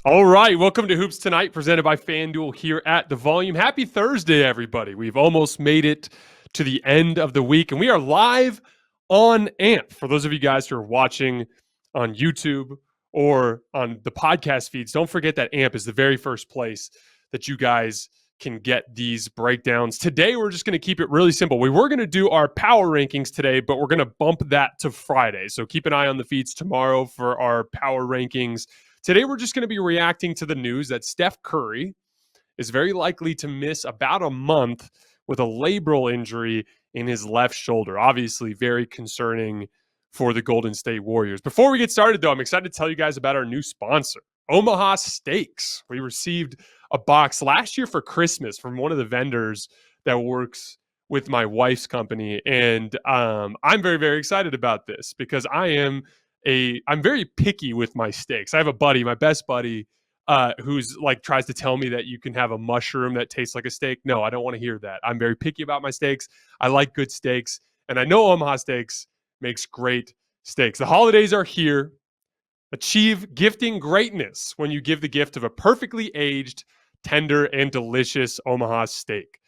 All right, welcome to Hoops Tonight, presented by FanDuel here at The Volume. Happy Thursday, everybody. We've almost made it to the end of the week, and we are live on AMP. For those of you guys who are watching on YouTube or on the podcast feeds, don't forget that AMP is the very first place that you guys can get these breakdowns. Today, we're just going to keep it really simple. We were going to do our power rankings today, but we're going to bump that to Friday. So keep an eye on the feeds tomorrow for our power rankings. Today, we're just going to be reacting to the news that Steph Curry is very likely to miss about a month with a labral injury in his left shoulder. Obviously, very concerning for the Golden State Warriors. Before we get started, though, I'm excited to tell you guys about our new sponsor, Omaha Steaks. We received a box last year for Christmas from one of the vendors that works with my wife's company. And I'm very, very excited about this because I'm very picky with my steaks. I have a buddy, my best buddy, who's like tries to tell me that you can have a mushroom that tastes like a steak. No, I don't want to hear that. I'm very picky about my steaks. I like good steaks, and I know Omaha Steaks makes great steaks. The holidays are here. Achieve gifting greatness when you give the gift of a perfectly aged, tender, and delicious Omaha steak.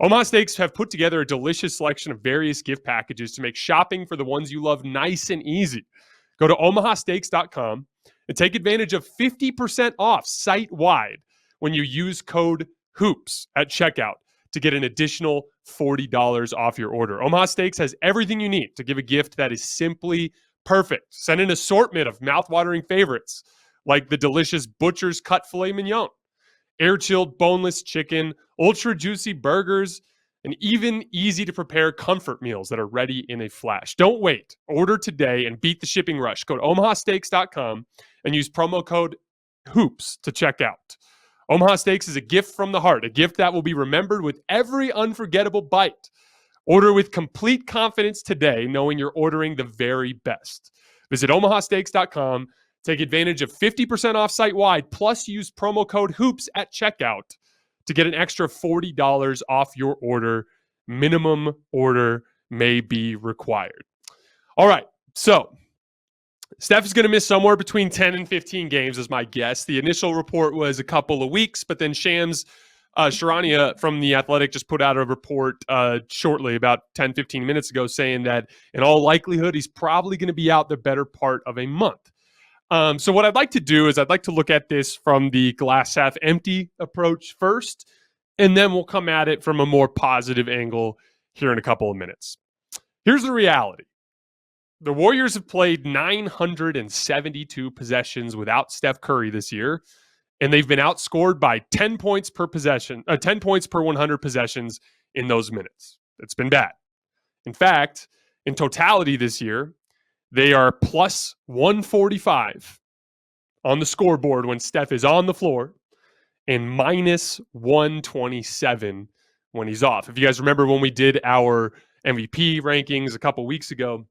Omaha Steaks have put together a delicious selection of various gift packages to make shopping for the ones you love nice and easy. Go to omahasteaks.com and take advantage of 50% off site-wide when you use code HOOPS at checkout to get an additional $40 off your order. Omaha Steaks has everything you need to give a gift that is simply perfect. Send an assortment of mouth-watering favorites like the delicious Butcher's Cut Filet Mignon, air-chilled boneless chicken, ultra-juicy burgers, and even easy-to-prepare comfort meals that are ready in a flash. Don't wait. Order today and beat the shipping rush. Go to omahasteaks.com and use promo code HOOPS to check out. Omaha Steaks is a gift from the heart, a gift that will be remembered with every unforgettable bite. Order with complete confidence today, knowing you're ordering the very best. Visit omahasteaks.com. Take advantage of 50% off site-wide, plus use promo code HOOPS at checkout to get an extra $40 off your order. Minimum order may be required. All right, so Steph is going to miss somewhere between 10 and 15 games, is my guess. The initial report was a couple of weeks, but then Shams Charania from The Athletic just put out a report shortly, about 10, 15 minutes ago, saying that in all likelihood, he's probably going to be out the better part of a month. So what I'd like to do is I'd like to look at this from the glass half empty approach first, and then we'll come at it from a more positive angle here in a couple of minutes. Here's the reality. The Warriors have played 972 possessions without Steph Curry this year, and they've been outscored by 10 points per possession, 10 points per 100 possessions in those minutes. It's been bad. In fact, in totality this year, they are plus 145 on the scoreboard when Steph is on the floor and minus 127 when he's off. If you guys remember when we did our MVP rankings a couple weeks ago,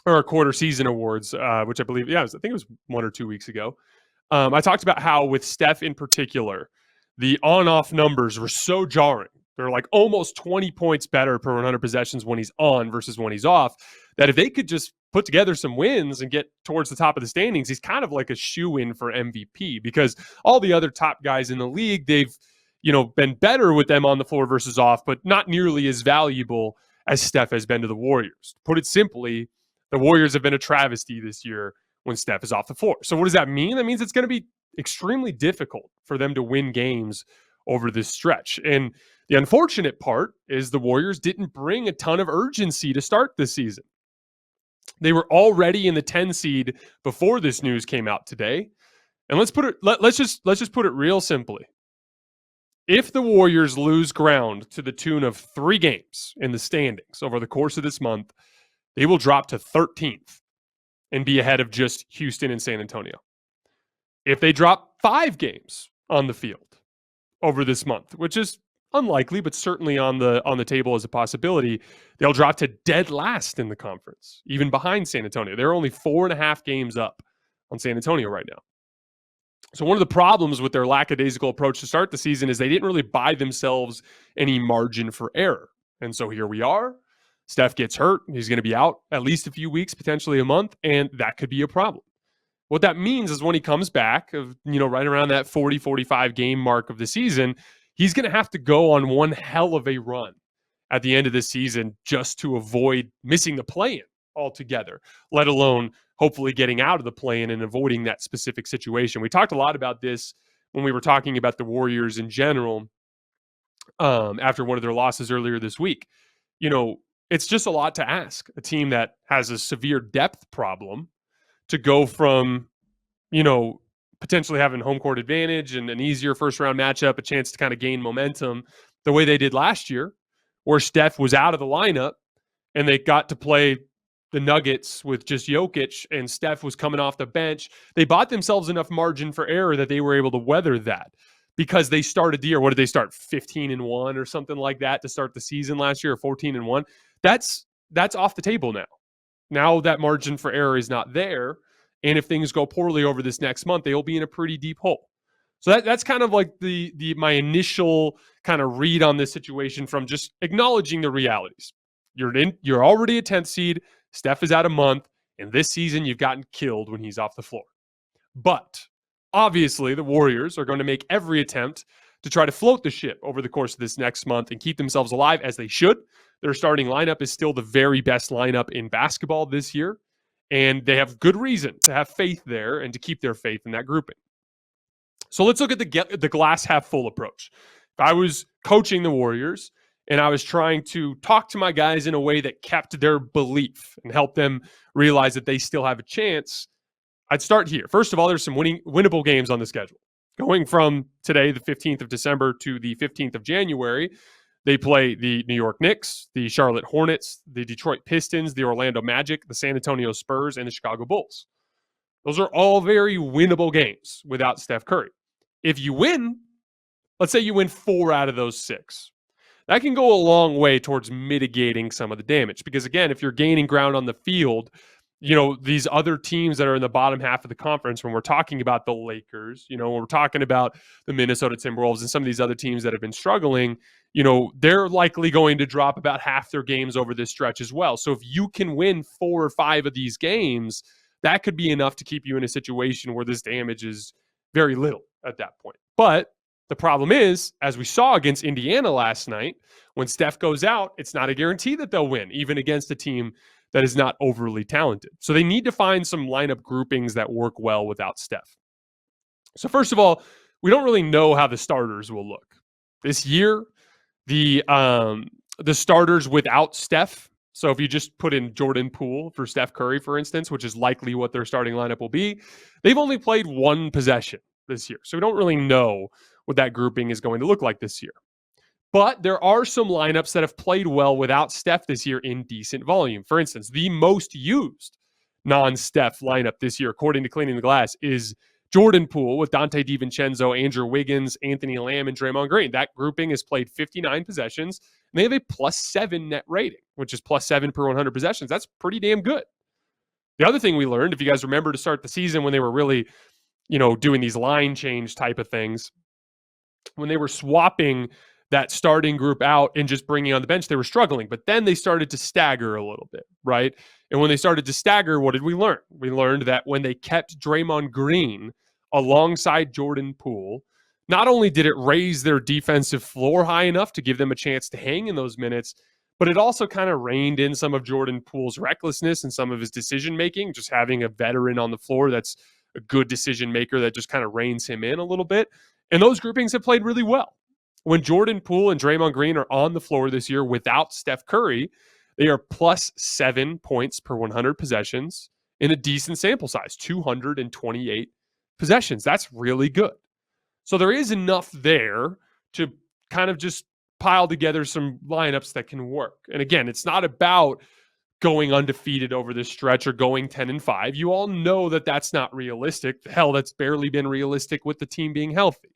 or our quarter season awards, which I believe, I think it was 1 or 2 weeks ago, I talked about how with Steph in particular, the on-off numbers were so jarring. They're like almost 20 points better per 100 possessions when he's on versus when he's off, that if they could just put together some wins and get towards the top of the standings, he's kind of like a shoe-in for MVP, because all the other top guys in the league, they've been better with them on the floor versus off, but not nearly as valuable as Steph has been to the Warriors. Put it simply, the Warriors have been a travesty this year when Steph is off the floor. So what does that mean? That means it's going to be extremely difficult for them to win games over this stretch. And the unfortunate part is the Warriors didn't bring a ton of urgency to start this season. They were already in the 10 seed before this news came out today. And let's just put it real simply. If the Warriors lose ground to the tune of 3 games in the standings over the course of this month, they will drop to 13th and be ahead of just Houston and San Antonio. If they drop 5 games on the field over this month, which is unlikely, but certainly on the table as a possibility, they'll drop to dead last in the conference, even behind San Antonio. They're only 4.5 games up on San Antonio right now. So one of the problems with their lackadaisical approach to start the season is they didn't really buy themselves any margin for error. And so here we are. Steph gets hurt. He's going to be out at least a few weeks, potentially a month, and that could be a problem. What that means is when he comes back, right around that 40, 45 game mark of the season, he's going to have to go on one hell of a run at the end of the season just to avoid missing the play-in altogether, let alone hopefully getting out of the play-in and avoiding that specific situation. We talked a lot about this when we were talking about the Warriors in general after one of their losses earlier this week. It's just a lot to ask a team that has a severe depth problem to go from, potentially having home court advantage and an easier first round matchup, a chance to kind of gain momentum the way they did last year, where Steph was out of the lineup and they got to play the Nuggets with just Jokic and Steph was coming off the bench. They bought themselves enough margin for error that they were able to weather that because they started the year. What did they start? 15-1 or something like that to start the season last year, or 14-1. That's off the table now. Now that margin for error is not there. And if things go poorly over this next month, they'll be in a pretty deep hole. So that's kind of like my initial kind of read on this situation from just acknowledging the realities. You're already a 10th seed. Steph is out a month. And this season, you've gotten killed when he's off the floor. But obviously, the Warriors are going to make every attempt to try to float the ship over the course of this next month and keep themselves alive, as they should. Their starting lineup is still the very best lineup in basketball this year. And they have good reason to have faith there and to keep their faith in that grouping. So let's look at the glass half full approach. If I was coaching the Warriors and I was trying to talk to my guys in a way that kept their belief and helped them realize that they still have a chance, I'd start here. First of all, there's some winnable games on the schedule. Going from today, the 15th of December, to the 15th of January, they play the New York Knicks, the Charlotte Hornets, the Detroit Pistons, the Orlando Magic, the San Antonio Spurs, and the Chicago Bulls. Those are all very winnable games without Steph Curry. If you win, let's say you win 4 out of those 6, that can go a long way towards mitigating some of the damage. Because again, if you're gaining ground on the field, these other teams that are in the bottom half of the conference, when we're talking about the Lakers, when we're talking about the Minnesota Timberwolves and some of these other teams that have been struggling, they're likely going to drop about half their games over this stretch as well. So if you can win 4 or 5 of these games, that could be enough to keep you in a situation where this damage is very little at that point. But the problem is, as we saw against Indiana last night, when Steph goes out, it's not a guarantee that they'll win, even against a team that is not overly talented. So they need to find some lineup groupings that work well without Steph. So first of all, we don't really know how the starters will look. This year, the starters without Steph, so if you just put in Jordan Poole for Steph Curry, for instance, which is likely what their starting lineup will be, they've only played 1 possession this year. So we don't really know what that grouping is going to look like this year. But there are some lineups that have played well without Steph this year in decent volume. For instance, the most used non-Steph lineup this year, according to Cleaning the Glass, is Jordan Poole with Dante DiVincenzo, Andrew Wiggins, Anthony Lamb, and Draymond Green. That grouping has played 59 possessions, and they have a +7 net rating, which is +7 per 100 possessions. That's pretty damn good. The other thing we learned, if you guys remember to start the season when they were really, doing these line change type of things, when they were swapping that starting group out and just bringing on the bench, they were struggling. But then they started to stagger a little bit, right? And when they started to stagger, what did we learn? We learned that when they kept Draymond Green alongside Jordan Poole, not only did it raise their defensive floor high enough to give them a chance to hang in those minutes, but it also kind of reined in some of Jordan Poole's recklessness and some of his decision-making, just having a veteran on the floor that's a good decision maker that just kind of reins him in a little bit. And those groupings have played really well. When Jordan Poole and Draymond Green are on the floor this year without Steph Curry, they are +7 points per 100 possessions in a decent sample size, 228 possessions. That's really good. So there is enough there to kind of just pile together some lineups that can work. And again, it's not about going undefeated over this stretch or going 10-5. You all know that that's not realistic. Hell, that's barely been realistic with the team being healthy.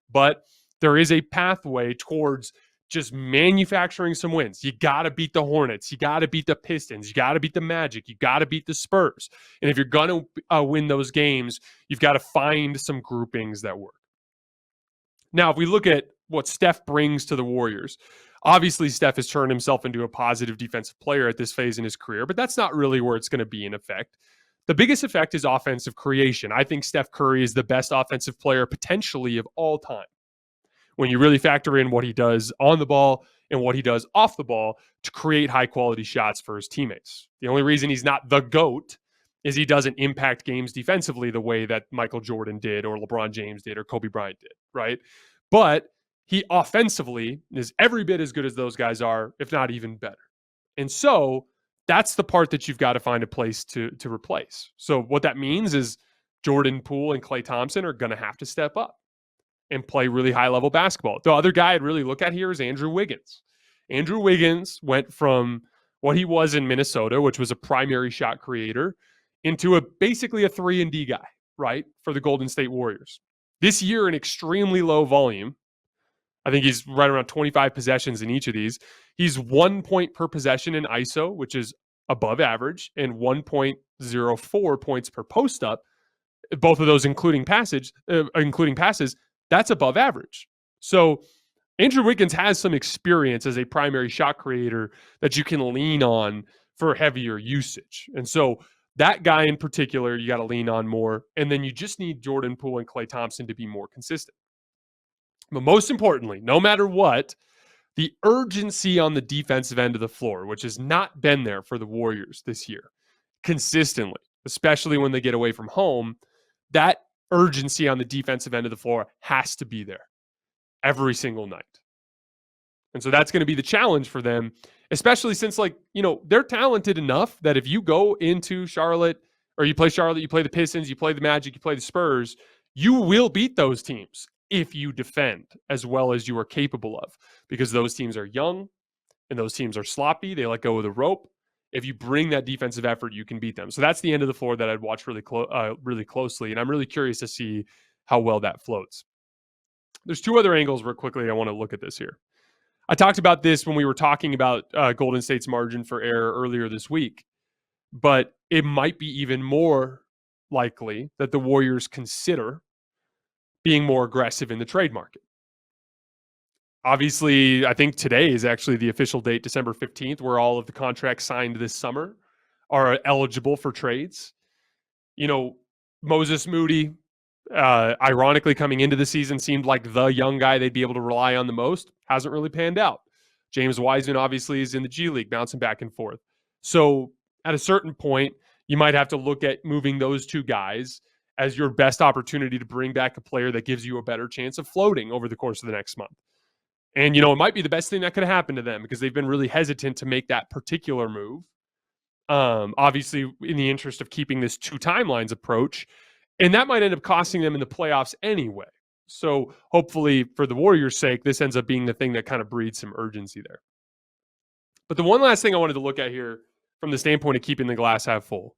But there is a pathway towards just manufacturing some wins. You got to beat the Hornets. You got to beat the Pistons. You got to beat the Magic. You got to beat the Spurs. And if you're going to win those games, you've got to find some groupings that work. Now, if we look at what Steph brings to the Warriors, obviously Steph has turned himself into a positive defensive player at this phase in his career, but that's not really where it's going to be in effect. The biggest effect is offensive creation. I think Steph Curry is the best offensive player potentially of all time when you really factor in what he does on the ball and what he does off the ball to create high quality shots for his teammates. The only reason he's not the GOAT is he doesn't impact games defensively the way that Michael Jordan did or LeBron James did or Kobe Bryant did, right? But he offensively is every bit as good as those guys are, if not even better. And so that's the part that you've got to find a place to replace. So what that means is Jordan Poole and Klay Thompson are going to have to step up and play really high-level basketball. The other guy I'd really look at here is Andrew Wiggins. Andrew Wiggins went from what he was in Minnesota, which was a primary shot creator, into basically a 3-and-D guy, right, for the Golden State Warriors. This year, in extremely low volume, I think he's right around 25 possessions in each of these. He's 1 point per possession in ISO, which is above average, and 1.04 points per post-up. Both of those including passes, that's above average. So Andrew Wiggins has some experience as a primary shot creator that you can lean on for heavier usage. And so that guy in particular, you got to lean on more. And then you just need Jordan Poole and Klay Thompson to be more consistent. But most importantly, no matter what, the urgency on the defensive end of the floor, which has not been there for the Warriors this year consistently, especially when they get away from home, that urgency on the defensive end of the floor has to be there every single night. And so that's going to be the challenge for them, especially since, they're talented enough that if you go into Charlotte or you play Charlotte, you play the Pistons, you play the Magic, you play the Spurs, you will beat those teams if you defend as well as you are capable of, because those teams are young and those teams are sloppy. They let go of the rope. If you bring that defensive effort, you can beat them. So that's the end of the floor that I'd watch really closely. And I'm really curious to see how well that floats. There's two other angles real quickly I want to look at this here. I talked about this when we were talking about Golden State's margin for error earlier this week, but it might be even more likely that the Warriors consider being more aggressive in the trade market. Obviously, I think today is actually the official date, December 15th, where all of the contracts signed this summer are eligible for trades. Moses Moody, ironically, coming into the season, seemed like the young guy they'd be able to rely on the most. Hasn't really panned out. James Wiseman, obviously, is in the G League, bouncing back and forth. So at a certain point, you might have to look at moving those two guys as your best opportunity to bring back a player that gives you a better chance of floating over the course of the next month. And, it might be the best thing that could happen to them because they've been really hesitant to make that particular move. Obviously, in the interest of keeping this two timelines approach. And that might end up costing them in the playoffs anyway. So hopefully, for the Warriors' sake, this ends up being the thing that kind of breeds some urgency there. But the one last thing I wanted to look at here from the standpoint of keeping the glass half full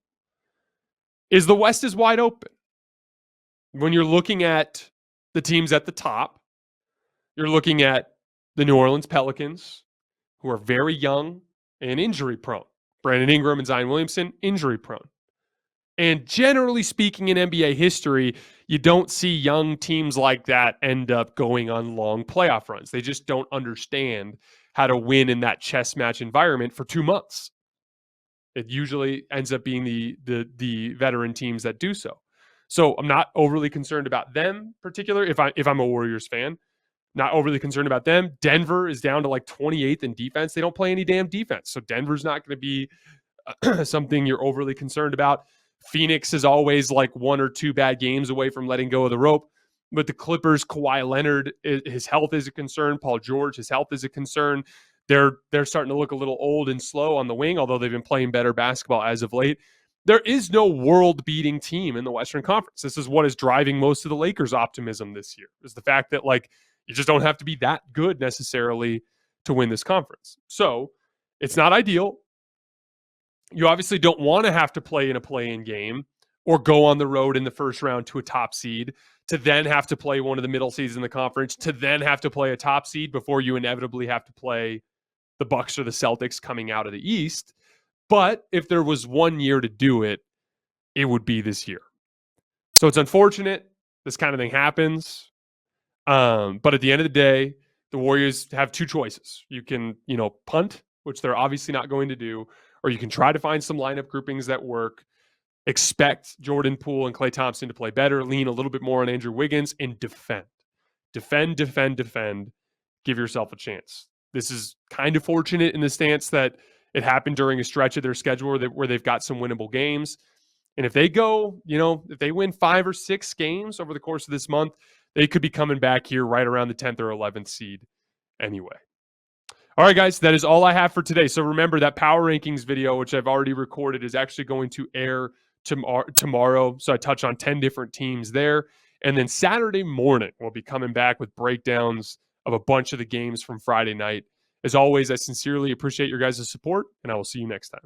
is the West is wide open. When you're looking at the teams at the top, you're looking at the New Orleans Pelicans, who are very young and injury prone. Brandon Ingram and Zion Williamson, injury prone. And generally speaking, in NBA history, you don't see young teams like that end up going on long playoff runs. They just don't understand how to win in that chess match environment for 2 months. It usually ends up being the veteran teams that do so. So I'm not overly concerned about them, particular. If I'm a Warriors fan, not overly concerned about them. Denver is down to 28th in defense. They don't play any damn defense, so Denver's not going to be something you're overly concerned about. Phoenix is always 1 or 2 bad games away from letting go of the rope. But the Clippers, Kawhi Leonard, his health is a concern. Paul George, his health is a concern. They're starting to look a little old and slow on the wing, although they've been playing better basketball as of late. There is no world-beating team in the Western Conference. This is what is driving most of the Lakers' optimism this year, is the fact that you just don't have to be that good necessarily to win this conference. So it's not ideal. You obviously don't want to have to play in a play-in game or go on the road in the first round to a top seed to then have to play one of the middle seeds in the conference to then have to play a top seed before you inevitably have to play the Bucks or the Celtics coming out of the East. But if there was 1 year to do it, it would be this year. So it's unfortunate this kind of thing happens. But at the end of the day, the Warriors have 2 choices. You can, punt, which they're obviously not going to do, or you can try to find some lineup groupings that work expect Jordan Poole and Klay Thompson to play better, lean a little bit more on Andrew Wiggins, and defend. Defend. Give yourself a chance. This is kind of fortunate in the stance that it happened during a stretch of their schedule where they've got some winnable games. And if they go, if they win 5 or 6 games over the course of this month, they could be coming back here right around the 10th or 11th seed anyway. All right, guys, that is all I have for today. So remember that power rankings video, which I've already recorded, is actually going to air tomorrow. So I touch on 10 different teams there. And then Saturday morning, we'll be coming back with breakdowns of a bunch of the games from Friday night. As always, I sincerely appreciate your guys' support, and I will see you next time.